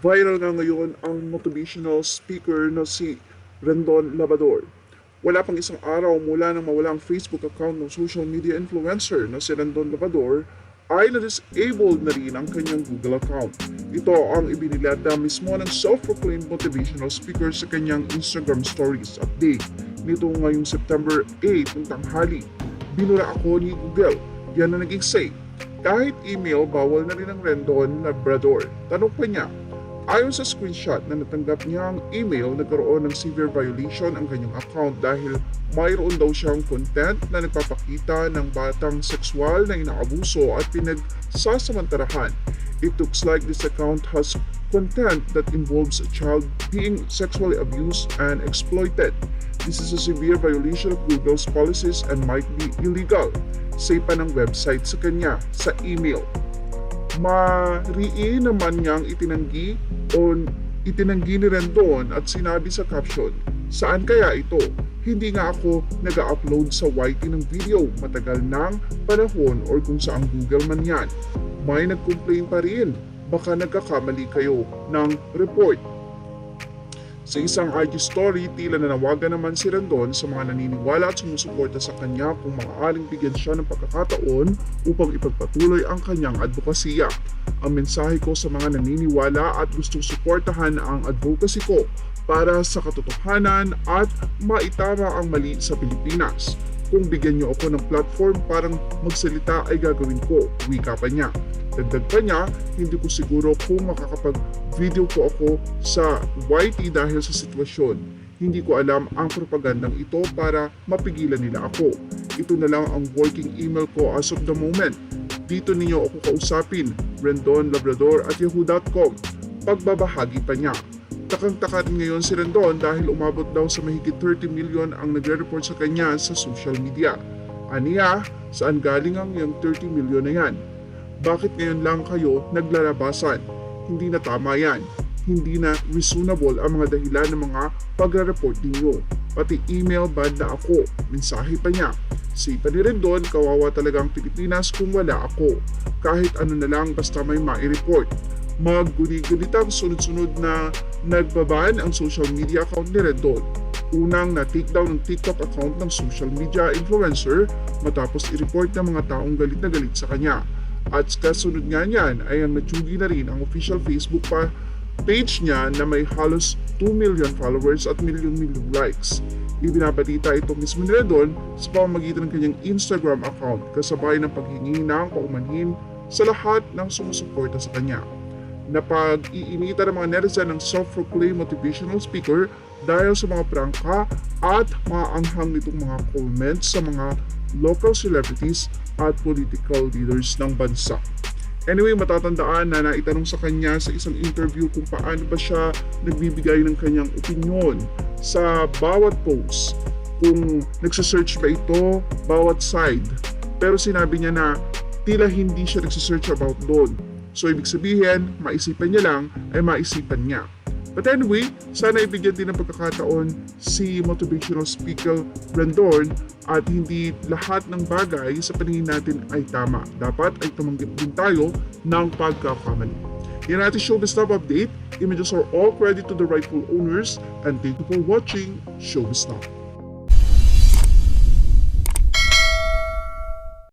Viral nga ngayon ang motivational speaker na si Rendon Labrador. Wala pang isang araw mula nang mawala ang Facebook account ng social media influencer na si Rendon Labrador ay na-disable na rin ang kanyang Google account. Ito ang ibinilada mismo ng self-proclaimed motivational speaker sa kanyang Instagram stories update nito ngayong September 8 ng tanghali. Binura ako ni Google. Yan na naging say. Kahit email, bawal na rin ang Rendon Labrador. Tanong pa niya, ayon sa screenshot na natanggap niya ang email, nagkaroon ng severe violation ang kanyang account dahil mayroon daw siyang content na nagpapakita ng batang sexual na inaabuso at pinagsasamantarahan. It looks like this account has content that involves a child being sexually abused and exploited. This is a severe violation of Google's policies and might be illegal. Say pa ng website sa kanya sa email. Mariin naman niyang itinanggi ni Rendon at sinabi sa caption, saan kaya ito? Hindi nga ako nag-upload sa YT ng video matagal ng panahon or kung saang Google man yan. May nag-complain pa rin, baka nagkakamali kayo ng report. Sa isang IG story, tila nanawagan naman si Rendon sa mga naniniwala at sumusuporta sa kanya kung maaaring bigyan siya ng pagkakataon upang ipagpatuloy ang kanyang advokasya. Ang mensahe ko sa mga naniniwala at gustong suportahan ang advocacy ko para sa katotohanan at maitama ang mali sa Pilipinas. Kung bigyan niyo ako ng platform parang magsalita ay gagawin ko, wika pa niya. Dagdag pa niya, hindi ko siguro kung makakapag-video po ako sa YT dahil sa sitwasyon. Hindi ko alam ang propagandang ito para mapigilan nila ako. Ito na lang ang working email ko as of the moment. Dito ninyo ako kausapin, rendonlabrador@yahoo.com. Pagbabahagi pa niya. Takang-taka rin ngayon si Rendon dahil umabot daw sa mahigit 30 million ang nagre-report sa kanya sa social media. Aniya, saan galing ang yung 30 million na yan? Bakit ngayon lang kayo naglalabasan? Hindi na tama yan. Hindi na reasonable ang mga dahilan ng mga pagre-report ninyo. Pati email ban na ako. Mensahe pa niya. Say pa ni Rendon, kawawa talaga ang Pilipinas kung wala ako. Kahit ano na lang basta may mai-report. Magguni-gunitang sunod-sunod na nagbaban ang social media account ni Rendon. Unang na-take down ng TikTok account ng social media influencer matapos i-report ng mga taong galit na galit sa kanya. At kasunod nga niyan ay ang natsugi na rin ang official Facebook page niya na may halos 2 million followers at milyon-milyong likes. Ibinabalita ito mismo ni Rendon sa pamamagitan ng kanyang Instagram account kasabay ng paghingi ng paumanhin sa lahat ng sumusuporta sa kanya. Napag-iinita ng mga netizen ng self-proclaimed motivational speaker dahil sa mga prangka at mga anghang nitong mga comments sa mga local celebrities at political leaders ng bansa. Anyway, matatandaan na naitanong sa kanya sa isang interview kung paano ba siya nagbibigay ng kanyang opinion sa bawat post, kung nagsasearch ba ito bawat side. Pero sinabi niya na tila hindi siya nagsasearch about doon. So ibig sabihin, maisipan niya lang ay maisipan niya. But anyway, sana ibigyan din ng pagkakataon si motivational speaker Rendon at hindi lahat ng bagay sa paningin natin ay tama. Dapat ay tumanggap din tayo ng pagkakamali. Yan natin Showbiz Now update. Images are all credit to the rightful owners and thank you for watching Showbiz Now.